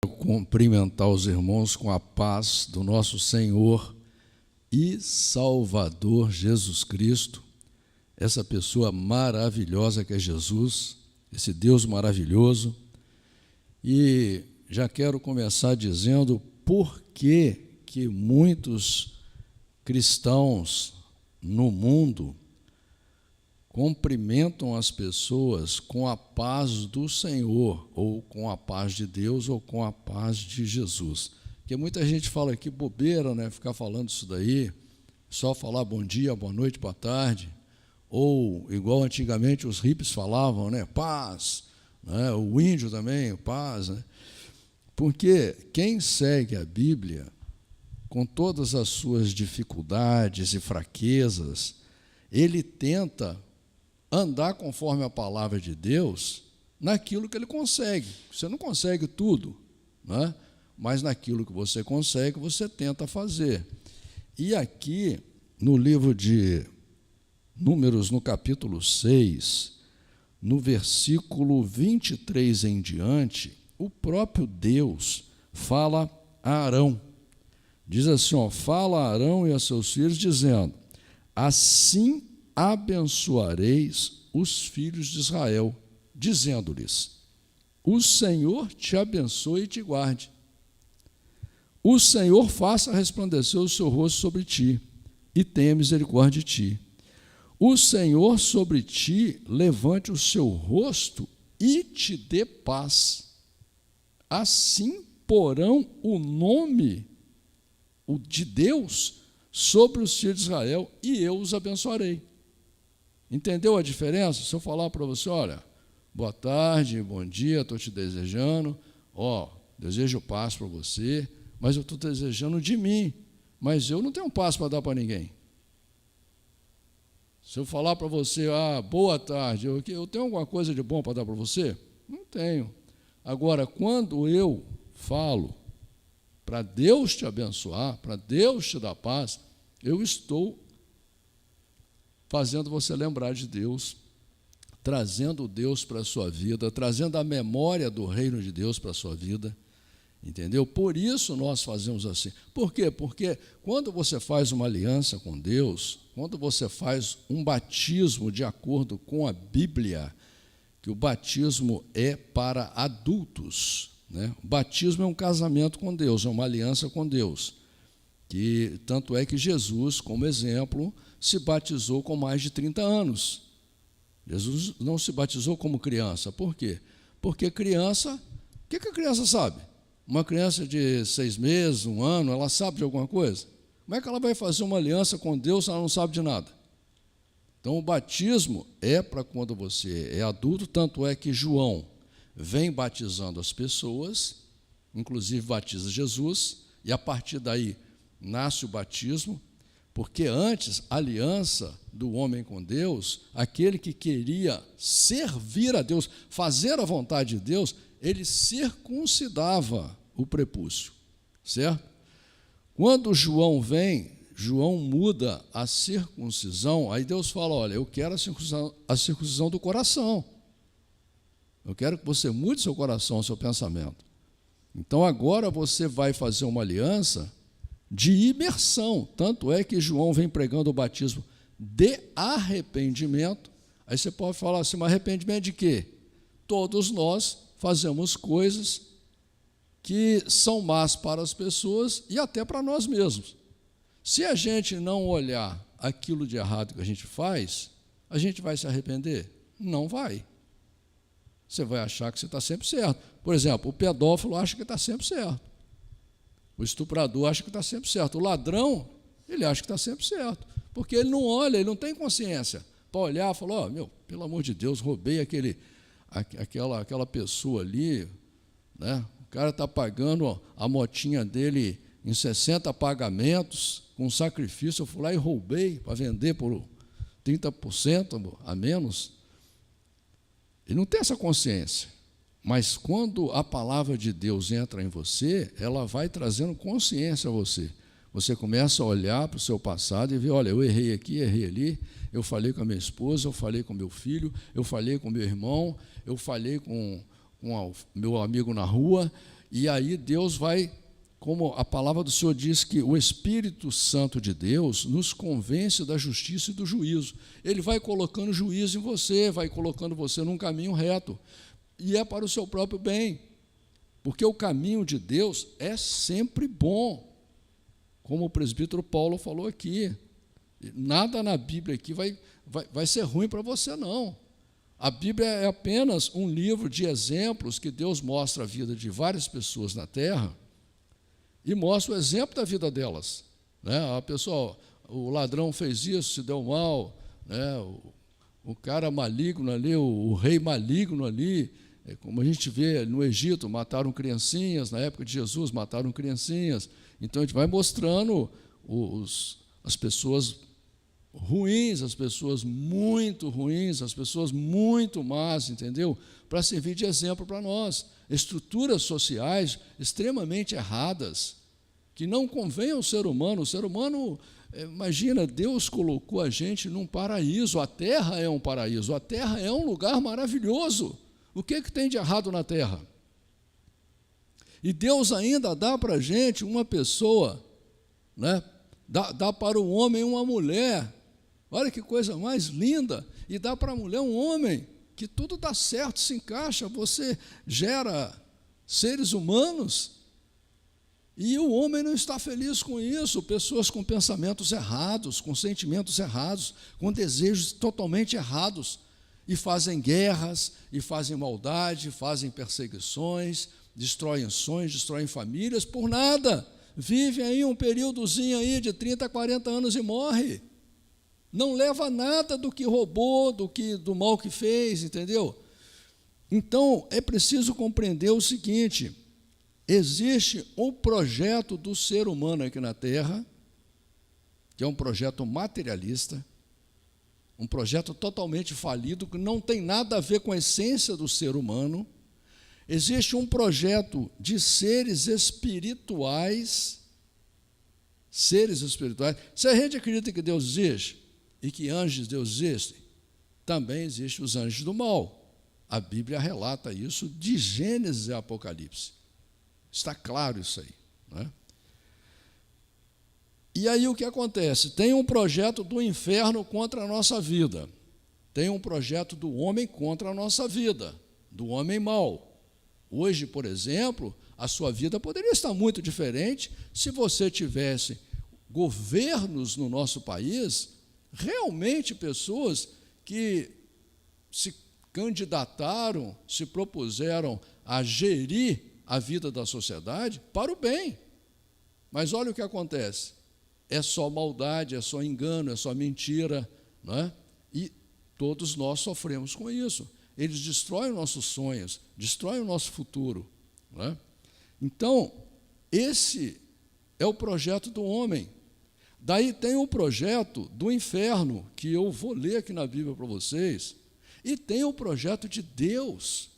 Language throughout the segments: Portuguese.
Cumprimentar os irmãos com a paz do nosso Senhor e Salvador Jesus Cristo, essa pessoa maravilhosa que é Jesus, esse Deus maravilhoso. E já quero começar dizendo por que muitos cristãos no mundo cumprimentam as pessoas com a paz do Senhor, ou com a paz de Deus, ou com a paz de Jesus. Porque muita gente fala que bobeira, né? Ficar falando isso daí, só falar bom dia, boa noite, boa tarde, ou igual antigamente os hippies falavam, né? Paz, né? O índio também, paz, né? Porque quem segue a Bíblia, com todas as suas dificuldades e fraquezas, ele tenta andar conforme a palavra de Deus naquilo que ele consegue. Você não consegue tudo, né? Mas naquilo que você consegue, você tenta fazer. E aqui, no livro de Números, no capítulo 6, no versículo 23 em diante, o próprio Deus fala a Arão. Diz assim, fala a Arão e a seus filhos, dizendo, assim abençoareis os filhos de Israel, dizendo-lhes, o Senhor te abençoe e te guarde. O Senhor faça resplandecer o seu rosto sobre ti e tenha misericórdia de ti. O Senhor sobre ti levante o seu rosto e te dê paz. Assim porão o nome de Deus sobre os filhos de Israel e eu os abençoarei. Entendeu a diferença? Se eu falar para você, olha, boa tarde, bom dia, estou te desejando, desejo paz para você, mas eu estou desejando de mim, mas eu não tenho paz para dar para ninguém. Se eu falar para você, boa tarde, eu tenho alguma coisa de bom para dar para você? Não tenho. Agora, quando eu falo para Deus te abençoar, para Deus te dar paz, eu estou fazendo você lembrar de Deus, trazendo Deus para a sua vida, trazendo a memória do reino de Deus para a sua vida, entendeu? Por isso nós fazemos assim. Por quê? Porque quando você faz uma aliança com Deus, quando você faz um batismo de acordo com a Bíblia, que o batismo é para adultos, né? O batismo é um casamento com Deus, é uma aliança com Deus. Que, tanto é que Jesus, como exemplo, se batizou com mais de 30 anos. Jesus não se batizou como criança. Por quê? Porque criança, o que a criança sabe? Uma criança de 6 meses, 1 ano, ela sabe de alguma coisa? Como é que ela vai fazer uma aliança com Deus se ela não sabe de nada? Então, o batismo é para quando você é adulto, tanto é que João vem batizando as pessoas, inclusive batiza Jesus, e a partir daí nasce o batismo, porque antes, a aliança do homem com Deus, aquele que queria servir a Deus, fazer a vontade de Deus, ele circuncidava o prepúcio, certo? Quando João vem, João muda a circuncisão, aí Deus fala, olha, eu quero a circuncisão do coração, eu quero que você mude seu coração, seu pensamento. Então agora você vai fazer uma aliança de imersão, tanto é que João vem pregando o batismo de arrependimento. Aí você pode falar assim, mas arrependimento de quê? Todos nós fazemos coisas que são más para as pessoas e até para nós mesmos. Se a gente não olhar aquilo de errado que a gente faz, a gente vai se arrepender? Não vai. Você vai achar que você está sempre certo. Por exemplo, o pedófilo acha que está sempre certo. O estuprador acha que está sempre certo. O ladrão, ele acha que está sempre certo. Porque ele não olha, ele não tem consciência para olhar e falar, pelo amor de Deus, roubei aquela pessoa ali, né? O cara está pagando a motinha dele em 60 pagamentos, com sacrifício, eu fui lá e roubei para vender por 30% a menos. Ele não tem essa consciência. Mas quando a palavra de Deus entra em você, ela vai trazendo consciência a você. Você começa a olhar para o seu passado e ver, olha, eu errei aqui, errei ali, eu falei com a minha esposa, eu falei com meu filho, eu falei com meu irmão, eu falei com o meu amigo na rua, E aí Deus vai, como a palavra do Senhor diz, que o Espírito Santo de Deus nos convence da justiça e do juízo. Ele vai colocando juízo em você, vai colocando você num caminho reto. E é para o seu próprio bem. Porque o caminho de Deus é sempre bom. Como o presbítero Paulo falou aqui. Nada na Bíblia aqui vai ser ruim para você, não. A Bíblia é apenas um livro de exemplos que Deus mostra a vida de várias pessoas na Terra e mostra o exemplo da vida delas. Né? A pessoa, o ladrão fez isso, se deu mal, né? O cara maligno ali, o rei maligno ali, como a gente vê no Egito, mataram criancinhas, na época de Jesus mataram criancinhas. Então a gente vai mostrando as pessoas ruins, as pessoas muito ruins, as pessoas muito más, entendeu? Para servir de exemplo para nós. Estruturas sociais extremamente erradas, que não convêm ao ser humano. O ser humano, imagina, Deus colocou a gente num paraíso, a terra é um paraíso, a terra é um lugar maravilhoso. O que tem de errado na terra? E Deus ainda dá para a gente uma pessoa, né? Dá para o homem uma mulher. Olha que coisa mais linda. E dá para a mulher um homem, que tudo dá certo, se encaixa. Você gera seres humanos e o homem não está feliz com isso. Pessoas com pensamentos errados, com sentimentos errados, com desejos totalmente errados. E fazem guerras, e fazem maldade, fazem perseguições, destroem sonhos, destroem famílias, por nada. Vive aí um períodozinho aí de 30, 40 anos e morre. Não leva nada do que roubou, do mal que fez, entendeu? Então, é preciso compreender o seguinte: existe um projeto do ser humano aqui na Terra, que é um projeto materialista, um projeto totalmente falido, que não tem nada a ver com a essência do ser humano. Existe um projeto de seres espirituais. Se a gente acredita que Deus existe e que anjos de Deus existem, também existem os anjos do mal. A Bíblia relata isso de Gênesis e Apocalipse. Está claro isso aí, não é? E aí o que acontece? Tem um projeto do inferno contra a nossa vida. Tem um projeto do homem contra a nossa vida, do homem mau. Hoje, por exemplo, a sua vida poderia estar muito diferente se você tivesse governos no nosso país, realmente pessoas que se candidataram, se propuseram a gerir a vida da sociedade para o bem. Mas olha o que acontece. É só maldade, é só engano, é só mentira, não é? E todos nós sofremos com isso. Eles destroem nossos sonhos, destroem o nosso futuro, não é? Então, esse é o projeto do homem. Daí tem o projeto do inferno, que eu vou ler aqui na Bíblia para vocês, e tem o projeto de Deus.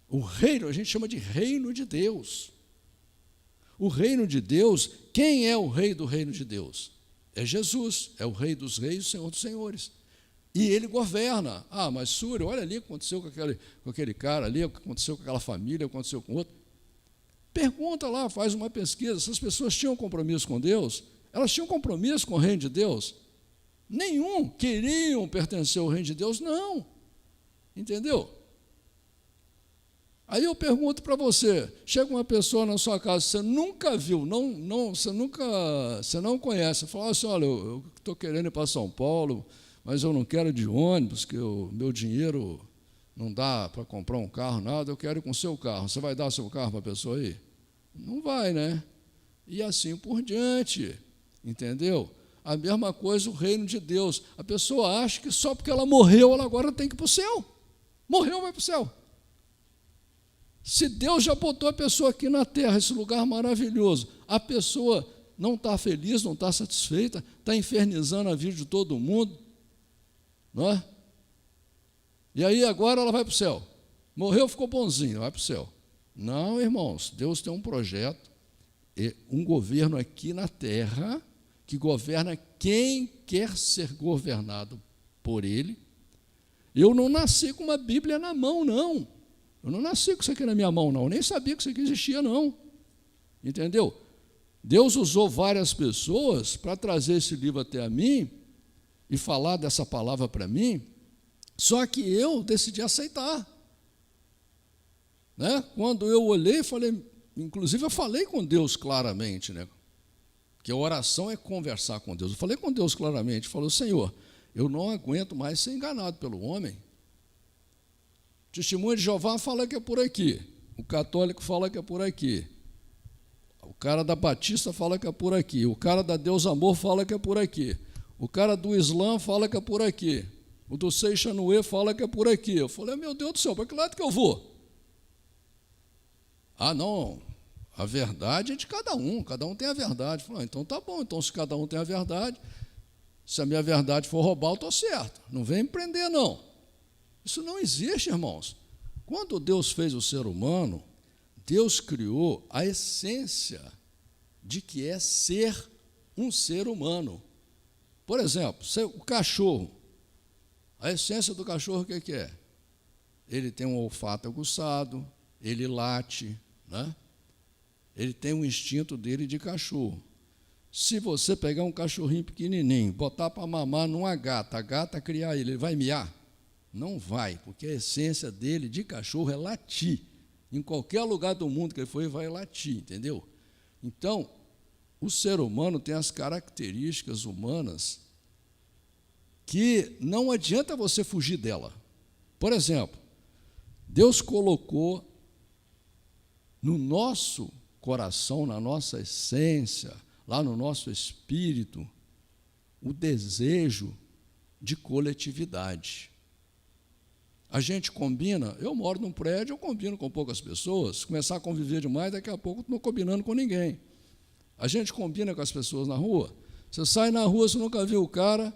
O reino, a gente chama de reino de Deus. O reino de Deus, quem é o rei do reino de Deus? É Jesus, é o rei dos reis, o Senhor dos senhores. E ele governa. Ah, mas Súrio, olha ali o que aconteceu com aquele cara ali, o que aconteceu com aquela família, o que aconteceu com outro. Pergunta lá, faz uma pesquisa, essas pessoas tinham compromisso com Deus? Elas tinham compromisso com o reino de Deus? Nenhum. Queriam pertencer ao reino de Deus? Não. Entendeu? Aí eu pergunto para você, chega uma pessoa na sua casa, você nunca viu, você não conhece, fala assim, olha, eu estou querendo ir para São Paulo, mas eu não quero ir de ônibus, que o meu dinheiro não dá para comprar um carro, nada, eu quero ir com o seu carro. Você vai dar seu carro para a pessoa aí? Não vai, né? E assim por diante, entendeu? A mesma coisa o reino de Deus. A pessoa acha que só porque ela morreu, ela agora tem que ir para o céu. Morreu, vai para o céu. Se Deus já botou a pessoa aqui na terra, esse lugar maravilhoso, a pessoa não está feliz, não está satisfeita, está infernizando a vida de todo mundo, não é? E aí agora ela vai para o céu. Morreu, ficou bonzinho, vai para o céu. Não, irmãos, Deus tem um projeto, um governo aqui na terra, que governa quem quer ser governado por Ele. Eu não nasci com uma Bíblia na mão, não. Eu não nasci com isso aqui na minha mão, não. Eu nem sabia que isso aqui existia, não. Entendeu? Deus usou várias pessoas para trazer esse livro até a mim e falar dessa palavra para mim, só que eu decidi aceitar. Né? Quando eu olhei, falei, inclusive eu falei com Deus claramente, né? Que a oração é conversar com Deus. Eu falei com Deus claramente, falei, Senhor, eu não aguento mais ser enganado pelo homem. O testemunho de Jeová fala que é por aqui, o católico fala que é por aqui, o cara da Batista fala que é por aqui, o cara da Deus Amor fala que é por aqui, o cara do Islã fala que é por aqui, o do Seixanuê fala que é por aqui. Eu falei, meu Deus do céu, para que lado que eu vou? Ah, não, a verdade é de cada um tem a verdade. Eu falei, então tá bom, então se cada um tem a verdade, se a minha verdade for roubar, eu estou certo, não vem me prender, não. Isso não existe, irmãos. Quando Deus fez o ser humano, Deus criou a essência de que é ser um ser humano. Por exemplo, o cachorro, a essência do cachorro o que é? Ele tem um olfato aguçado, ele late, né? Ele tem um instinto dele de cachorro. Se você pegar um cachorrinho pequenininho, botar para mamar numa gata, a gata criar ele vai miar? Não vai, porque a essência dele de cachorro é latir. Em qualquer lugar do mundo que ele for, ele vai latir, entendeu? Então, o ser humano tem as características humanas que não adianta você fugir dela. Por exemplo, Deus colocou no nosso coração, na nossa essência, lá no nosso espírito, o desejo de coletividade. A gente combina, eu moro num prédio, eu combino com poucas pessoas, se começar a conviver demais, daqui a pouco eu não estou combinando com ninguém. A gente combina com as pessoas na rua, você sai na rua, você nunca viu o cara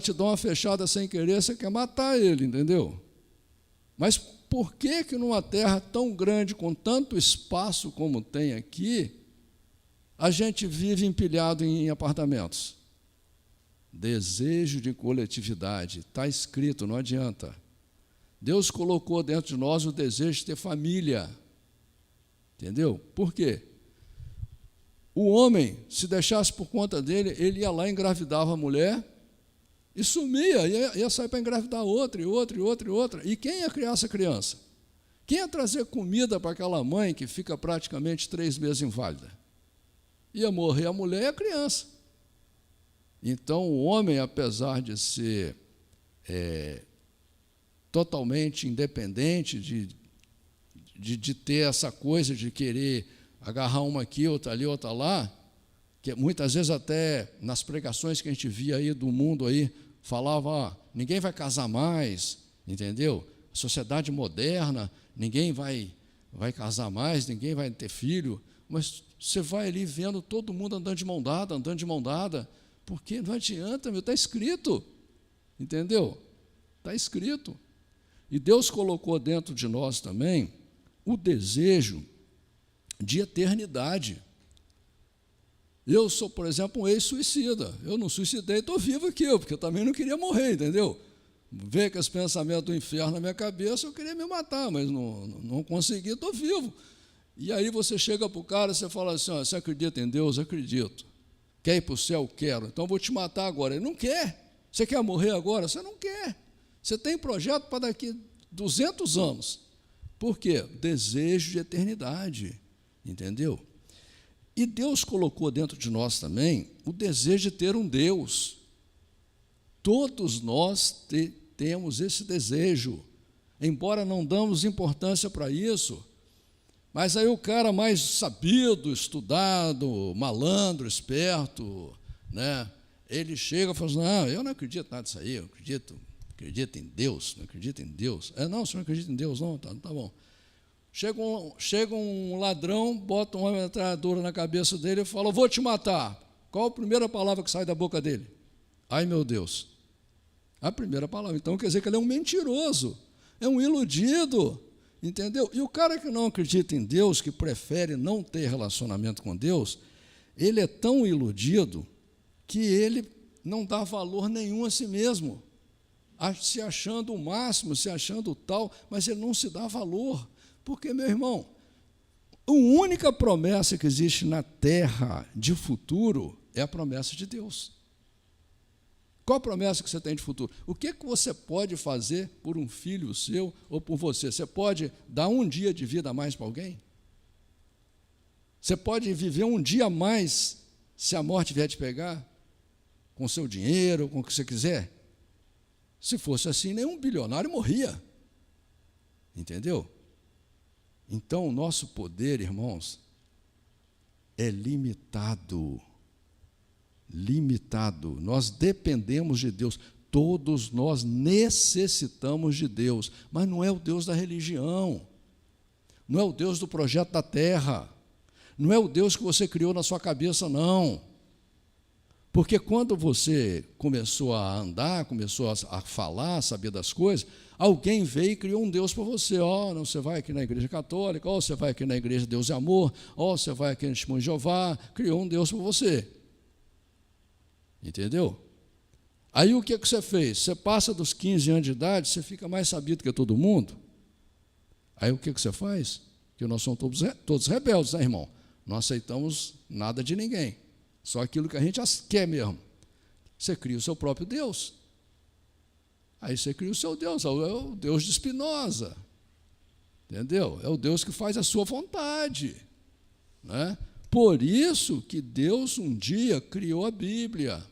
te dá uma fechada sem querer, você quer matar ele, entendeu? Mas por que numa terra tão grande, com tanto espaço como tem aqui, a gente vive empilhado em apartamentos? Desejo de coletividade, está escrito, não adianta. Deus colocou dentro de nós o desejo de ter família, entendeu? Por quê? O homem, se deixasse por conta dele, ele ia lá, engravidava a mulher e sumia, ia sair para engravidar outra, e outra, e outra, e outra. E quem ia criar essa criança? Quem ia trazer comida para aquela mãe que fica praticamente 3 meses inválida? Ia morrer a mulher e a criança. Então, o homem, apesar de ser totalmente independente, de ter essa coisa de querer agarrar uma aqui, outra ali, outra lá, que muitas vezes até nas pregações que a gente via aí do mundo aí, falava, ninguém vai casar mais, entendeu? Sociedade moderna, ninguém vai casar mais, ninguém vai ter filho, mas você vai ali vendo todo mundo andando de mão dada, porque não adianta, está escrito, entendeu? Está escrito. E Deus colocou dentro de nós também o desejo de eternidade. Eu sou, por exemplo, um ex-suicida. Eu não suicidei, estou vivo aqui, porque eu também não queria morrer, entendeu? Ver que os pensamentos do inferno na minha cabeça, eu queria me matar, mas não consegui, estou vivo. E aí você chega para o cara e você fala assim, você acredita em Deus? Acredito. Quer ir para o céu? Quero. Então eu vou te matar agora. Ele não quer. Você quer morrer agora? Você não quer. Você tem projeto para daqui 200 anos. Por quê? Desejo de eternidade, entendeu? E Deus colocou dentro de nós também o desejo de ter um Deus. Todos nós temos esse desejo, embora não damos importância para isso, mas aí o cara mais sabido, estudado, malandro, esperto, né, ele chega e fala assim, não, eu não acredito nada disso aí, eu acredito em Deus, não acredito em Deus. Não, você não acredita em Deus, não? Tá bom. Chega um ladrão, bota uma metralhadora na cabeça dele e fala, vou te matar. Qual a primeira palavra que sai da boca dele? Ai, meu Deus. A primeira palavra. Então, quer dizer que ele é um mentiroso, é um iludido, entendeu? E o cara que não acredita em Deus, que prefere não ter relacionamento com Deus, ele é tão iludido que ele não dá valor nenhum a si mesmo. se achando o máximo, se achando o tal, mas ele não se dá valor. Porque, meu irmão, a única promessa que existe na terra de futuro é a promessa de Deus. Qual a promessa que você tem de futuro? O que você pode fazer por um filho seu ou por você? Você pode dar um dia de vida a mais para alguém? Você pode viver um dia a mais se a morte vier te pegar? Com seu dinheiro, com o que você quiser? Se fosse assim, nenhum bilionário morria. Entendeu? Então, o nosso poder, irmãos, é limitado. Limitado. Nós dependemos de Deus. Todos nós necessitamos de Deus. Mas não é o Deus da religião. Não é o Deus do projeto da terra. Não é o Deus que você criou na sua cabeça, não. Porque quando você começou a andar, começou a falar, a saber das coisas, alguém veio e criou um Deus para você. Não, você vai aqui na igreja católica, você vai aqui na igreja Deus e Amor, você vai aqui no Testemunho de Jeová, criou um Deus para você. Entendeu? Aí o que você fez? Você passa dos 15 anos de idade, você fica mais sabido que todo mundo. Aí o que você faz? Porque nós somos todos rebeldes, né, irmão? Não aceitamos nada de ninguém. Só aquilo que a gente quer mesmo. Você cria o seu próprio Deus. Aí você cria o seu Deus, é o Deus de Spinoza. Entendeu? É o Deus que faz a sua vontade. Né? Por isso que Deus um dia criou a Bíblia.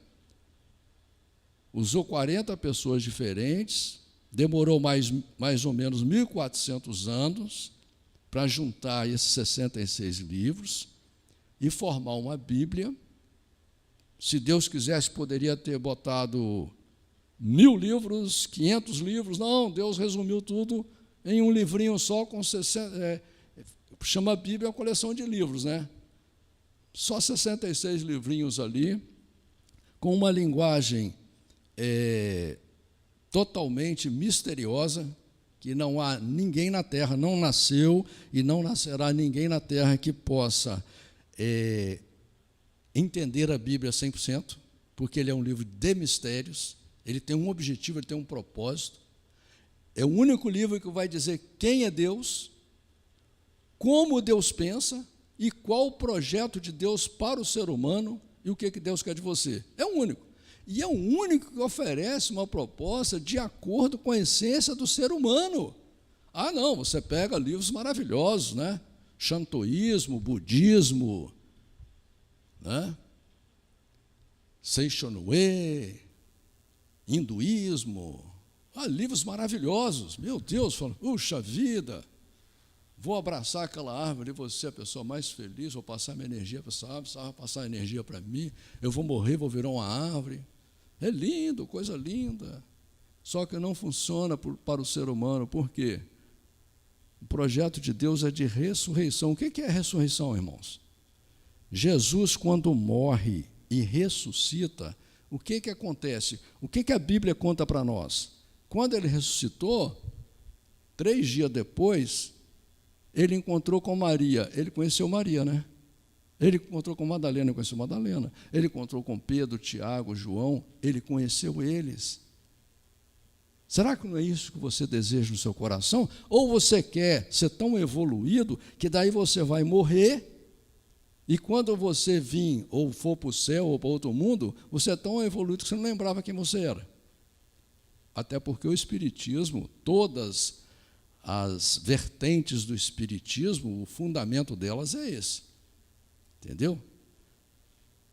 Usou 40 pessoas diferentes, demorou mais ou menos 1.400 anos para juntar esses 66 livros e formar uma Bíblia. Se Deus quisesse, poderia ter botado 1.000 livros, 500 livros. Não, Deus resumiu tudo em um livrinho só, com 60, chama a Bíblia uma coleção de livros, né? Só 66 livrinhos ali, com uma linguagem totalmente misteriosa, que não há ninguém na terra, não nasceu e não nascerá ninguém na terra que possa entender a Bíblia 100%, porque ele é um livro de mistérios, ele tem um objetivo, ele tem um propósito. É o único livro que vai dizer quem é Deus, como Deus pensa e qual o projeto de Deus para o ser humano e o que Deus quer de você. É o único. E é o único que oferece uma proposta de acordo com a essência do ser humano. Não, você pega livros maravilhosos, né? Shantoísmo, budismo, né? Seishonue, hinduísmo, livros maravilhosos. Meu Deus, falo, puxa vida, vou abraçar aquela árvore, você é a pessoa mais feliz, vou passar minha energia para essa árvore, essa árvore vai passar energia para mim, eu vou morrer, vou virar uma árvore. É lindo, coisa linda. Só que não funciona para o ser humano. Por quê? O projeto de Deus é de ressurreição. O que é ressurreição, irmãos? Jesus, quando morre e ressuscita, o que acontece? O que a Bíblia conta para nós? Quando ele ressuscitou, 3 dias depois, ele encontrou com Maria. Ele conheceu Maria, né? Ele encontrou com Madalena, ele conheceu Madalena. Ele encontrou com Pedro, Tiago, João, ele conheceu eles. Será que não é isso que você deseja no seu coração? Ou você quer ser tão evoluído que daí você vai morrer e quando você vir ou for para o céu ou para outro mundo, você é tão evoluído que você não lembrava quem você era. Até porque o Espiritismo, todas as vertentes do Espiritismo, o fundamento delas é esse. Entendeu?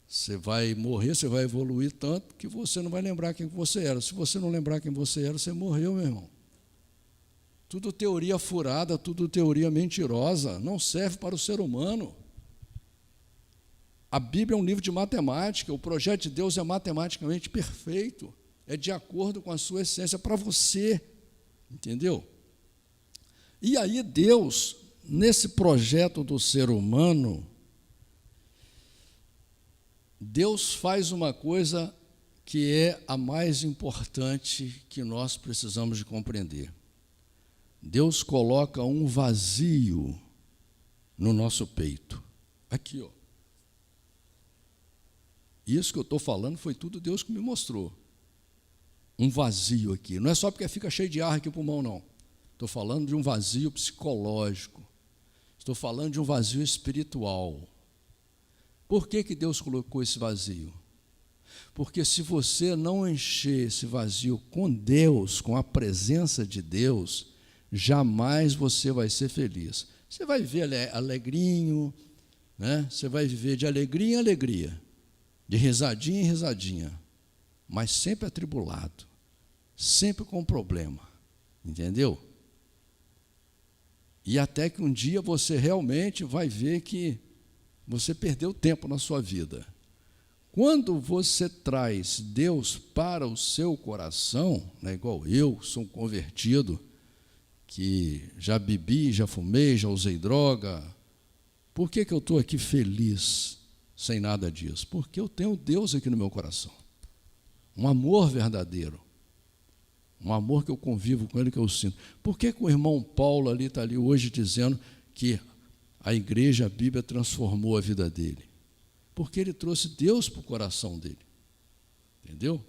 Você vai morrer, você vai evoluir tanto que você não vai lembrar quem você era. Se você não lembrar quem você era, você morreu, meu irmão. Tudo teoria furada, tudo teoria mentirosa, não serve para o ser humano. A Bíblia é um livro de matemática, o projeto de Deus é matematicamente perfeito, é de acordo com a sua essência para você, entendeu? E aí Deus, nesse projeto do ser humano, Deus faz uma coisa que é a mais importante que nós precisamos de compreender. Deus coloca um vazio no nosso peito. Aqui, ó. Isso que eu estou falando foi tudo Deus que me mostrou. um vazio aqui. Não é só porque fica cheio de ar aqui no pulmão, não. Estou falando de um vazio psicológico. Estou falando de um vazio espiritual. Por que Deus colocou esse vazio? Porque se você não encher esse vazio com Deus, com a presença de Deus, jamais você vai ser feliz. Você vai viver alegrinho, né? Você vai viver de alegria em alegria, de risadinha em risadinha, mas sempre atribulado, sempre com problema, entendeu? E até que um dia você realmente vai ver que você perdeu tempo na sua vida. Quando você traz Deus para o seu coração, né, igual eu, sou um convertido, que já bebi, já fumei, já usei droga, por que eu estou aqui feliz sem nada disso? Porque eu tenho Deus aqui no meu coração, um amor verdadeiro, um amor que eu convivo com Ele, que eu sinto. Por que o irmão Paulo ali está ali hoje dizendo que a igreja, a Bíblia, transformou a vida dele? Porque ele trouxe Deus para o coração dele, entendeu?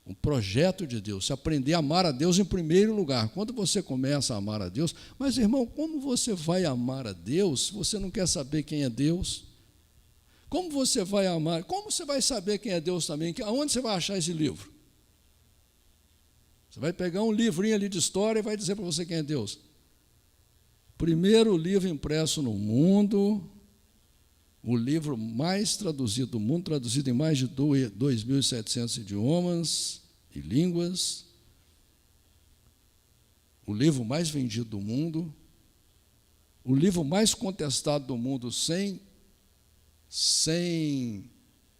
Um projeto de Deus, se aprender a amar a Deus em primeiro lugar. Quando você começa a amar a Deus, mas irmão, como você vai amar a Deus se você não quer saber quem é Deus? Como você vai amar? Como você vai saber quem é Deus também? Aonde você vai achar esse livro? Você vai pegar um livrinho ali de história e vai dizer para você quem é Deus. Primeiro livro impresso no mundo, o livro mais traduzido do mundo, traduzido em mais de 2.700 idiomas e línguas, o livro mais vendido do mundo, o livro mais contestado do mundo sem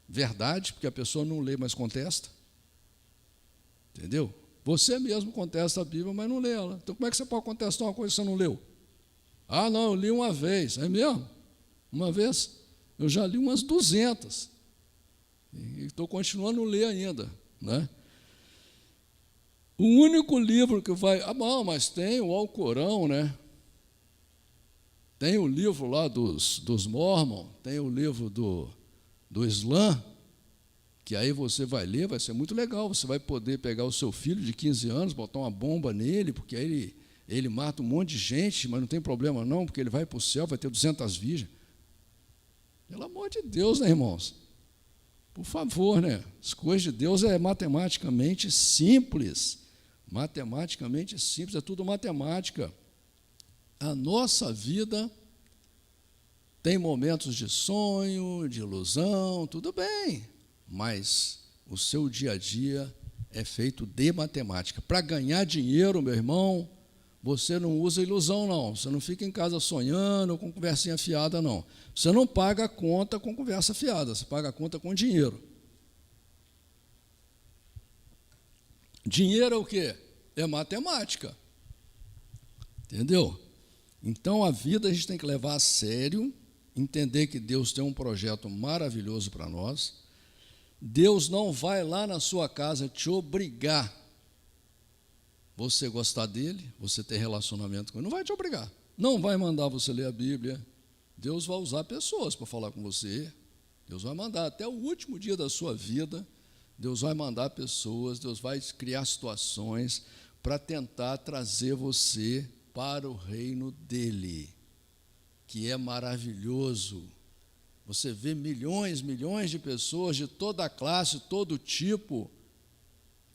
verdade, porque a pessoa não lê, mas contesta. Entendeu? Você mesmo contesta a Bíblia, mas não lê ela. Então, como é que você pode contestar uma coisa que você não leu? Ah, não, eu li uma vez. É mesmo? Uma vez? Eu já li umas 200. E estou continuando a ler ainda, né? O único livro que vai... Ah, bom, mas tem o Alcorão, né? Tem o livro lá dos Mormon, tem o livro do Islã, que aí você vai ler, vai ser muito legal. Você vai poder pegar o seu filho de 15 anos, botar uma bomba nele, porque aí ele mata um monte de gente, mas não tem problema não, porque ele vai para o céu, vai ter 200 virgens. Pelo amor de Deus, né, irmãos? Por favor, né? As coisas de Deus é matematicamente simples. Matematicamente simples, é tudo matemática. A nossa vida tem momentos de sonho, de ilusão, tudo bem, mas o seu dia a dia é feito de matemática. Para ganhar dinheiro, meu irmão, você não usa ilusão, não. Você não fica em casa sonhando com conversinha fiada, não. Você não paga a conta com conversa fiada, você paga a conta com dinheiro. Dinheiro é o quê? É matemática. Entendeu? Então, a vida a gente tem que levar a sério, entender que Deus tem um projeto maravilhoso para nós. Deus não vai lá na sua casa te obrigar você gostar dele, você ter relacionamento com ele, não vai te obrigar, não vai mandar você ler a Bíblia. Deus vai usar pessoas para falar com você, Deus vai mandar até o último dia da sua vida, Deus vai mandar pessoas, Deus vai criar situações para tentar trazer você para o reino dele, que é maravilhoso. Você vê milhões de pessoas de toda a classe, todo tipo,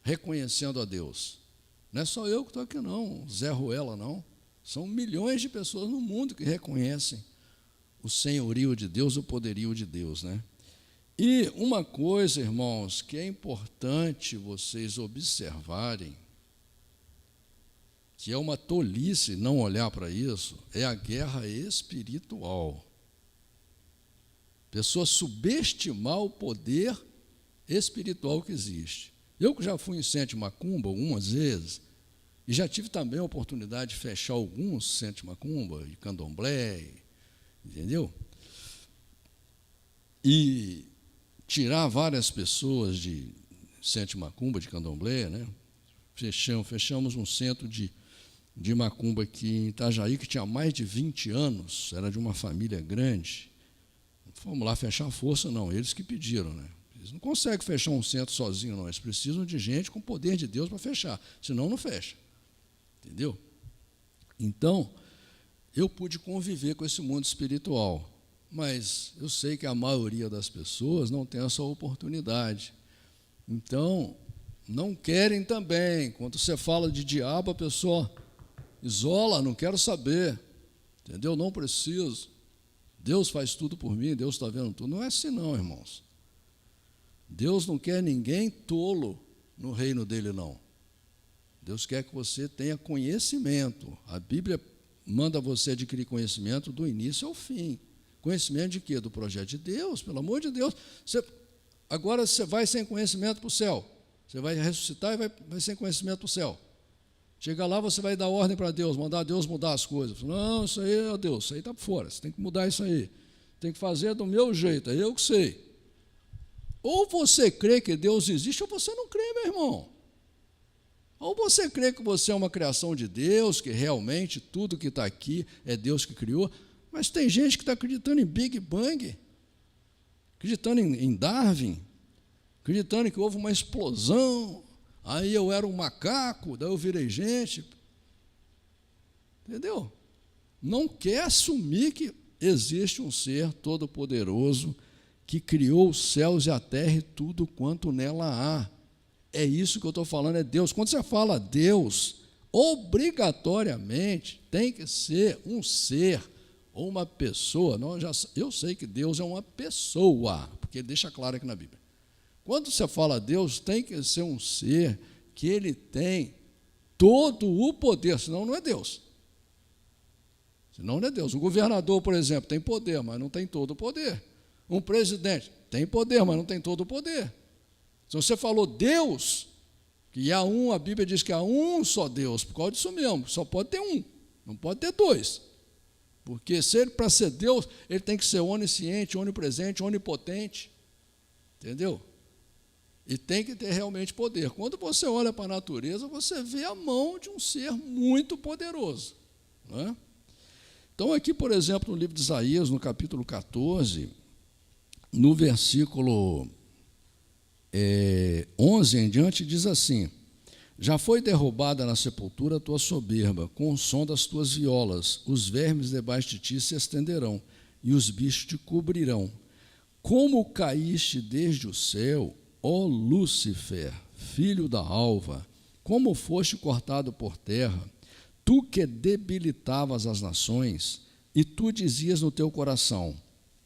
reconhecendo a Deus. Não é só eu que estou aqui, não, Zé Ruela, não. São milhões de pessoas no mundo que reconhecem o senhorio de Deus, o poderio de Deus, né? E uma coisa, irmãos, que é importante vocês observarem, que é uma tolice não olhar para isso, é a guerra espiritual. Pessoa subestimar o poder espiritual que existe. Eu que já fui em centro de macumba algumas vezes, e já tive também a oportunidade de fechar alguns centros de macumba, de candomblé, entendeu? E tirar várias pessoas de centro de macumba, de candomblé, né? Fechamos um centro de macumba aqui em Itajaí, que tinha mais de 20 anos, era de uma família grande. Fomos lá fechar a força, não, eles que pediram, né? Eles não conseguem fechar um centro sozinho, não. Eles precisam de gente com o poder de Deus para fechar, senão não fecha. Entendeu? Então, eu pude conviver com esse mundo espiritual, mas eu sei que a maioria das pessoas não tem essa oportunidade. Então, não querem também. Quando você fala de diabo, a pessoa isola, não quero saber. Entendeu? Não preciso. Deus faz tudo por mim, Deus está vendo tudo. Não é assim não, irmãos. Deus não quer ninguém tolo no reino dele, não. Deus quer que você tenha conhecimento. A Bíblia manda você adquirir conhecimento do início ao fim. Conhecimento de quê? Do projeto de Deus, pelo amor de Deus. Agora você vai sem conhecimento para o céu. Você vai ressuscitar e vai sem conhecimento para o céu. Chega lá, você vai dar ordem para Deus, mandar Deus mudar as coisas. Não, isso aí, ó Deus, isso aí está fora. Você tem que mudar isso aí. Tem que fazer do meu jeito, é eu que sei. Ou você crê que Deus existe, ou você não crê, meu irmão. Ou você crê que você é uma criação de Deus, que realmente tudo que está aqui é Deus que criou, mas tem gente que está acreditando em Big Bang, acreditando em Darwin, acreditando que houve uma explosão, aí eu era um macaco, daí eu virei gente. Entendeu? Não quer assumir que existe um ser todo-poderoso que criou os céus e a terra e tudo quanto nela há. É isso que eu estou falando, é Deus. Quando você fala Deus, obrigatoriamente tem que ser um ser ou uma pessoa. Não, eu sei que Deus é uma pessoa, porque ele deixa claro aqui na Bíblia. Quando você fala Deus, tem que ser um ser que ele tem todo o poder, senão não é Deus. Senão não é Deus. Um governador, por exemplo, tem poder, mas não tem todo o poder. Um presidente tem poder, mas não tem todo o poder. Se você falou Deus, que há um, a Bíblia diz que há um só Deus, por causa disso mesmo, só pode ter um, não pode ter dois. Porque se ele, para ser Deus, ele tem que ser onisciente, onipresente, onipotente. Entendeu? E tem que ter realmente poder. Quando você olha para a natureza, você vê a mão de um ser muito poderoso. Não é? Então, aqui, por exemplo, no livro de Isaías, no capítulo 14, no versículo 11 em diante, diz assim: já foi derrubada na sepultura a tua soberba, com o som das tuas violas, os vermes debaixo de ti se estenderão, e os bichos te cobrirão. Como caíste desde o céu, ó Lúcifer, filho da alva, como foste cortado por terra, tu que debilitavas as nações, e tu dizias no teu coração: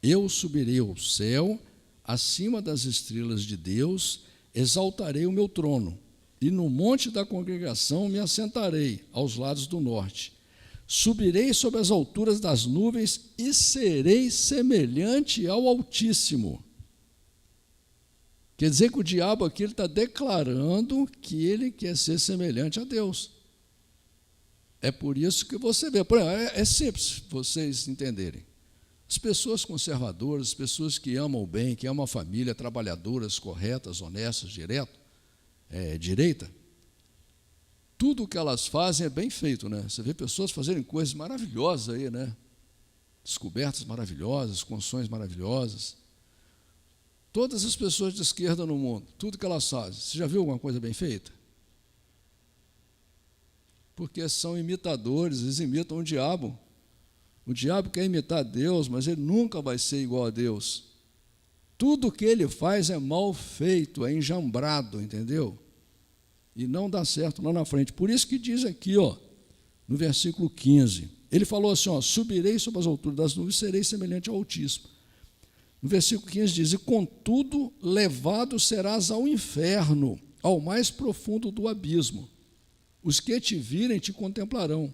eu subirei ao céu, acima das estrelas de Deus, exaltarei o meu trono, e no monte da congregação me assentarei, aos lados do norte. Subirei sobre as alturas das nuvens e serei semelhante ao Altíssimo. Quer dizer que o diabo aqui está declarando que ele quer ser semelhante a Deus. É por isso que você vê. É simples vocês entenderem. As pessoas conservadoras, as pessoas que amam o bem, que amam a família, trabalhadoras, corretas, honestas, direita, tudo o que elas fazem é bem feito, né? Você vê pessoas fazerem coisas maravilhosas aí, né? Descobertas maravilhosas, construções maravilhosas. Todas as pessoas de esquerda no mundo, tudo que elas fazem, você já viu alguma coisa bem feita? Porque são imitadores, eles imitam o diabo. O diabo quer imitar Deus, mas ele nunca vai ser igual a Deus. Tudo que ele faz é mal feito, é enjambrado, entendeu? E não dá certo lá na frente. Por isso que diz aqui, no versículo 15, ele falou assim, subirei sobre as alturas das nuvens e serei semelhante ao Altíssimo. No versículo 15 diz: e contudo levado serás ao inferno, ao mais profundo do abismo. Os que te virem te contemplarão,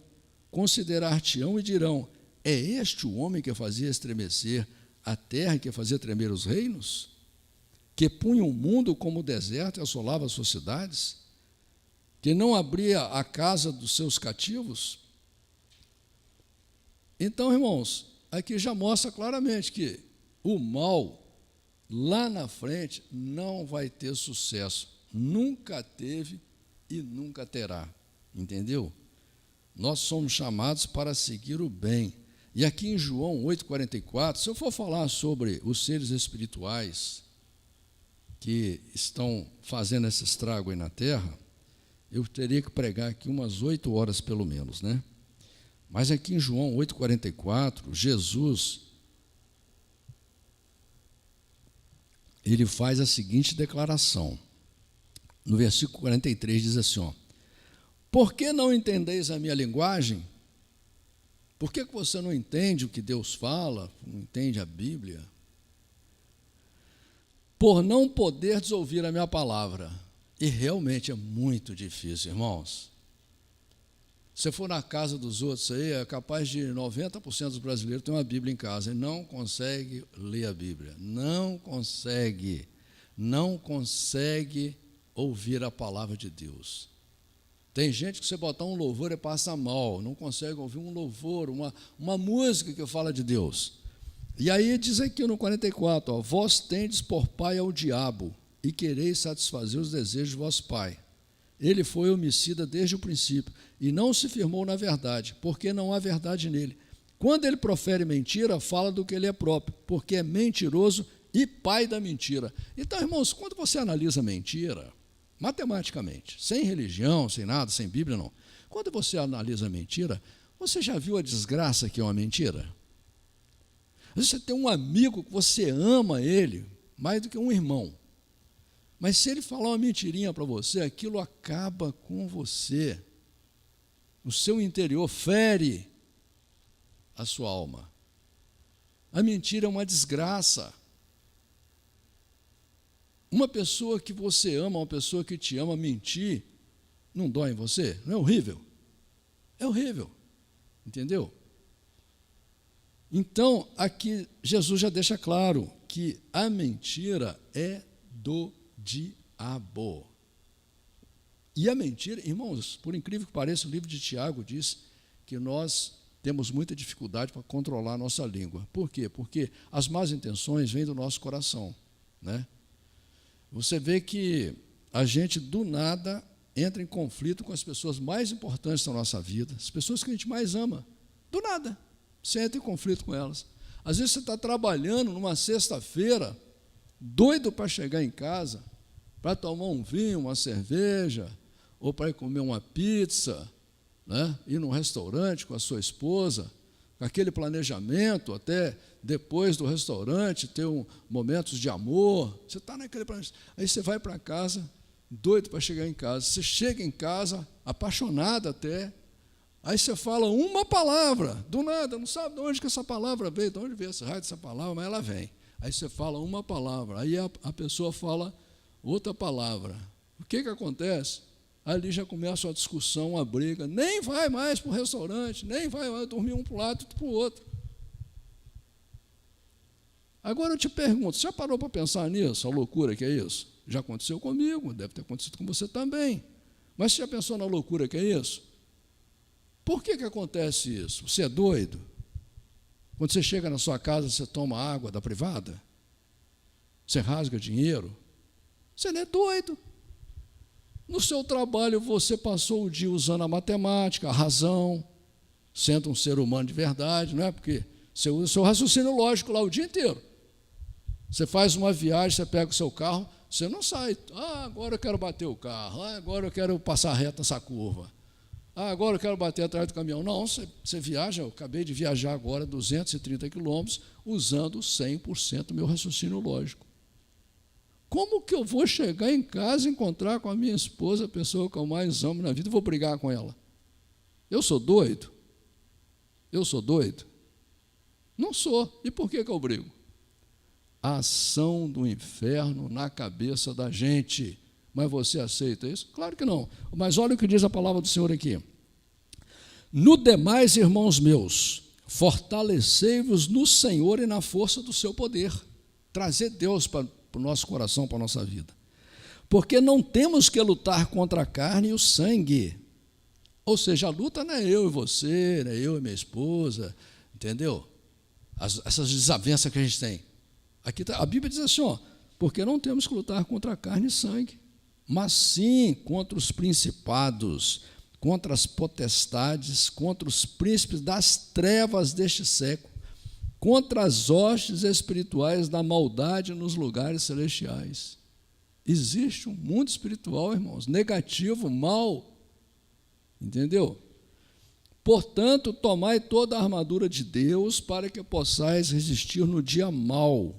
considerar-te-ão e dirão: é este o homem que fazia estremecer a terra e que fazia tremer os reinos? Que punha o mundo como deserto e assolava as suas cidades? Que não abria a casa dos seus cativos? Então, irmãos, aqui já mostra claramente que o mal, lá na frente, não vai ter sucesso. Nunca teve e nunca terá. Entendeu? Nós somos chamados para seguir o bem. E aqui em João 8,44, se eu for falar sobre os seres espirituais que estão fazendo esse estrago aí na terra, eu teria que pregar aqui umas 8 horas pelo menos, né? Mas aqui em João 8,44, Jesus, ele faz a seguinte declaração. No versículo 43 diz assim, ó: por que não entendeis a minha linguagem? Por que você não entende o que Deus fala, não entende a Bíblia? Por não poderdes ouvir a minha palavra. E realmente é muito difícil, irmãos. Se você for na casa dos outros aí, é capaz de 90% dos brasileiros ter uma Bíblia em casa e não consegue ler a Bíblia. Não consegue ouvir a palavra de Deus. Tem gente que você botar um louvor e passa mal, não consegue ouvir um louvor, uma música que fala de Deus. E aí diz aqui no 44, ó, vós tendes por pai ao diabo e quereis satisfazer os desejos de vosso pai. Ele foi homicida desde o princípio e não se firmou na verdade, porque não há verdade nele. Quando ele profere mentira, fala do que ele é próprio, porque é mentiroso e pai da mentira. Então, irmãos, quando você analisa mentira, matematicamente, sem religião, sem nada, sem Bíblia, não. Quando você analisa mentira, você já viu a desgraça que é uma mentira? Às vezes você tem um amigo que você ama ele mais do que um irmão. Mas se ele falar uma mentirinha para você, aquilo acaba com você. O seu interior fere a sua alma. A mentira é uma desgraça. Uma pessoa que você ama, uma pessoa que te ama, mentir, não dói em você? Não é horrível? É horrível. Entendeu? Então, aqui Jesus já deixa claro que a mentira é do diabo. E a mentira, irmãos, por incrível que pareça, o livro de Tiago diz que nós temos muita dificuldade para controlar a nossa língua. Por quê? Porque as más intenções vêm do nosso coração, né? Você vê que a gente, do nada, entra em conflito com as pessoas mais importantes da nossa vida, as pessoas que a gente mais ama. Do nada, você entra em conflito com elas. Às vezes você está trabalhando numa sexta-feira, doido para chegar em casa, para tomar um vinho, uma cerveja, ou para ir comer uma pizza, né? Ir num restaurante com a sua esposa, com aquele planejamento, até depois do restaurante, ter momentos de amor. Você está naquele planejamento. Aí você vai para casa, doido para chegar em casa. Você chega em casa, apaixonado até. Aí você fala uma palavra, do nada, não sabe de onde que essa palavra veio, de onde veio esse raio dessa palavra, mas ela vem. Aí você fala uma palavra, aí a pessoa fala outra palavra. O que acontece? Ali já começa uma discussão, uma briga. Nem vai mais para o restaurante, nem vai mais dormir um para o lado, outro para o outro. Agora eu te pergunto, você já parou para pensar nisso, a loucura que é isso? Já aconteceu comigo, deve ter acontecido com você também. Mas você já pensou na loucura que é isso? Por que acontece isso? Você é doido? Quando você chega na sua casa, você toma água da privada? Você rasga dinheiro? Você não é doido. No seu trabalho, você passou o dia usando a matemática, a razão, sendo um ser humano de verdade, não é? Porque você usa o seu raciocínio lógico lá o dia inteiro. Você faz uma viagem, você pega o seu carro, você não sai, agora eu quero bater o carro, agora eu quero passar reto nessa curva, agora eu quero bater atrás do caminhão. Não, você viaja, eu acabei de viajar agora 230 quilômetros, usando 100% do meu raciocínio lógico. Como que eu vou chegar em casa e encontrar com a minha esposa, a pessoa que eu mais amo na vida, e vou brigar com ela? Eu sou doido? Eu sou doido? Não sou. E por que eu brigo? A ação do inferno na cabeça da gente. Mas você aceita isso? Claro que não. Mas olha o que diz a palavra do Senhor aqui. No demais, irmãos meus, fortalecei-vos no Senhor e na força do seu poder. Trazer Deus para o nosso coração, para a nossa vida. Porque não temos que lutar contra a carne e o sangue. Ou seja, a luta não é eu e você, não é eu e minha esposa, entendeu? Essas desavenças que a gente tem. Aqui a Bíblia diz assim, porque não temos que lutar contra a carne e sangue, mas sim contra os principados, contra as potestades, contra os príncipes das trevas deste século, contra as hostes espirituais da maldade nos lugares celestiais. Existe um mundo espiritual, irmãos, negativo, mal, entendeu? Portanto, tomai toda a armadura de Deus para que possais resistir no dia mau,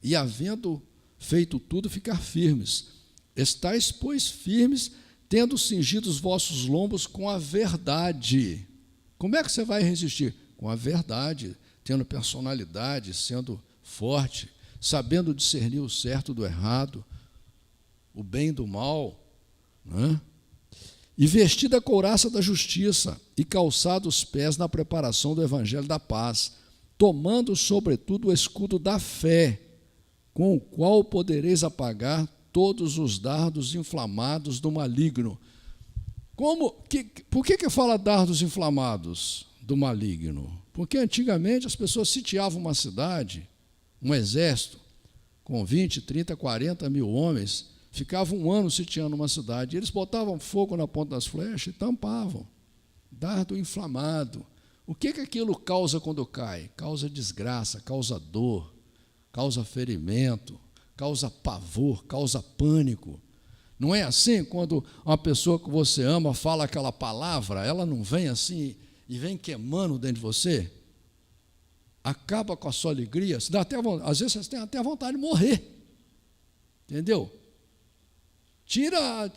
e havendo feito tudo, ficar firmes. Estais, pois, firmes, tendo cingido os vossos lombos com a verdade. Como é que você vai resistir? Com a verdade, tendo personalidade, sendo forte, sabendo discernir o certo do errado, o bem do mal, né? E vestida a couraça da justiça, e calçado os pés na preparação do evangelho da paz, tomando, sobretudo, o escudo da fé, com o qual podereis apagar todos os dardos inflamados do maligno. Por que fala dardos inflamados do maligno? Porque antigamente as pessoas sitiavam uma cidade, um exército, com 20, 30, 40 mil homens, ficavam um ano sitiando uma cidade, e eles botavam fogo na ponta das flechas e tampavam. Dardo inflamado. O que aquilo causa quando cai? Causa desgraça, causa dor, causa ferimento, causa pavor, causa pânico. Não é assim quando uma pessoa que você ama fala aquela palavra, ela não vem assim e vem queimando dentro de você? Acaba com a sua alegria, às vezes você tem até vontade de morrer. Entendeu? Tira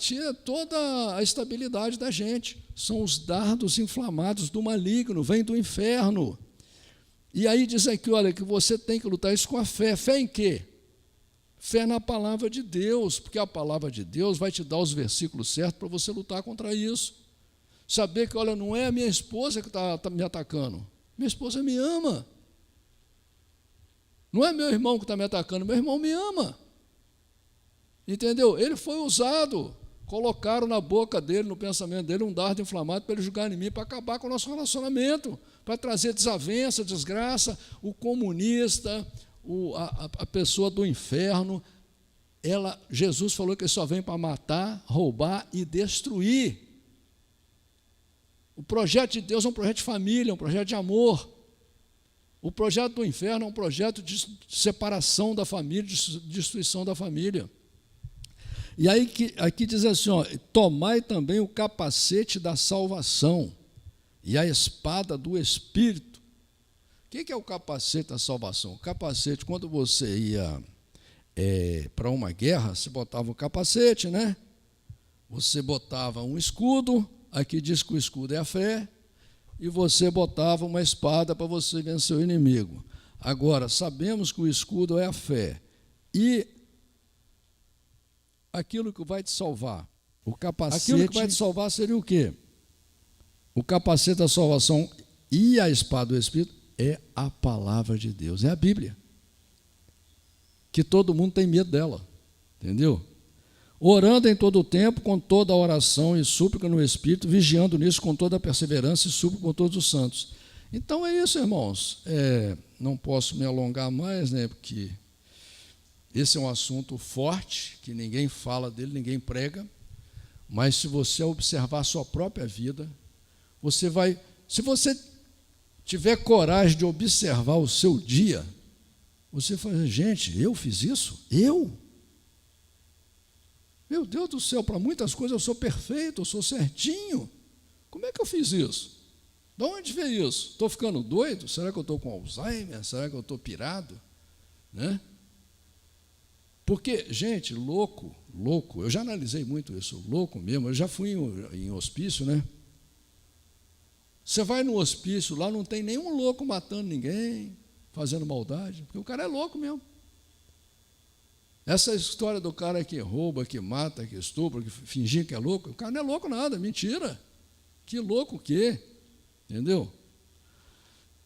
toda a estabilidade da gente. São os dardos inflamados do maligno, vem do inferno. E aí diz aqui, olha, que você tem que lutar isso com a fé. Fé em quê? Fé na palavra de Deus, porque a palavra de Deus vai te dar os versículos certos para você lutar contra isso. Saber que, olha, não é a minha esposa que está me atacando, minha esposa me ama. Não é meu irmão que está me atacando, meu irmão me ama. Entendeu? Ele foi usado, colocaram na boca dele, no pensamento dele, um dardo inflamado para ele jogar em mim, para acabar com o nosso relacionamento, para trazer desavença, desgraça. O comunista, a pessoa do inferno, Jesus falou que ele só vem para matar, roubar e destruir. O projeto de Deus é um projeto de família, um projeto de amor. O projeto do inferno é um projeto de separação da família, de destruição da família. E aí aqui diz assim, ó, tomai também o capacete da salvação e a espada do Espírito. O que é o capacete da salvação? O capacete, quando você ia para uma guerra, você botava um capacete, né? Você botava um escudo, aqui diz que o escudo é a fé, e você botava uma espada para você vencer o inimigo. Agora, sabemos que o escudo é a fé. E aquilo que vai te salvar, o capacete... Aquilo que vai te salvar seria o quê? O capacete da salvação e a espada do Espírito é a palavra de Deus, é a Bíblia. Que todo mundo tem medo dela, entendeu? Orando em todo o tempo, com toda a oração e súplica no Espírito, vigiando nisso com toda a perseverança e súplica com todos os santos. Então é isso, irmãos. Não posso me alongar mais, né, porque esse é um assunto forte, que ninguém fala dele, ninguém prega, mas se você observar a sua própria vida, você vai, se você tiver coragem de observar o seu dia, você fala, gente, eu fiz isso? Eu? Meu Deus do céu, para muitas coisas eu sou perfeito, eu sou certinho. Como é que eu fiz isso? De onde veio isso? Estou ficando doido? Será que eu estou com Alzheimer? Será que eu estou pirado? Né? Porque, gente, louco, eu já analisei muito isso, louco mesmo, eu já fui em hospício, né? Você vai no hospício, lá não tem nenhum louco matando ninguém, fazendo maldade, porque o cara é louco mesmo. Essa história do cara que rouba, que mata, que estupra, que fingir que é louco, o cara não é louco nada, mentira. Que louco o quê? Entendeu?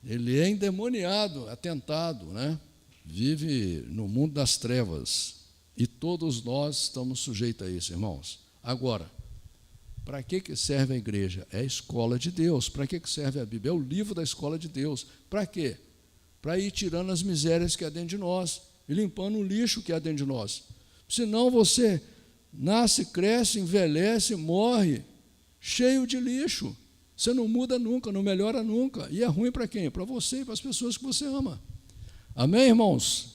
Ele é endemoniado, atentado, né? Vive no mundo das trevas. E todos nós estamos sujeitos a isso, irmãos. Agora, para que serve a igreja? É a escola de Deus. Para que serve a Bíblia? É o livro da escola de Deus. Para quê? Para ir tirando as misérias que há dentro de nós e limpando o lixo que há dentro de nós. Senão você nasce, cresce, envelhece, morre, cheio de lixo. Você não muda nunca, não melhora nunca. E é ruim para quem? Para você e para as pessoas que você ama. Amém, irmãos?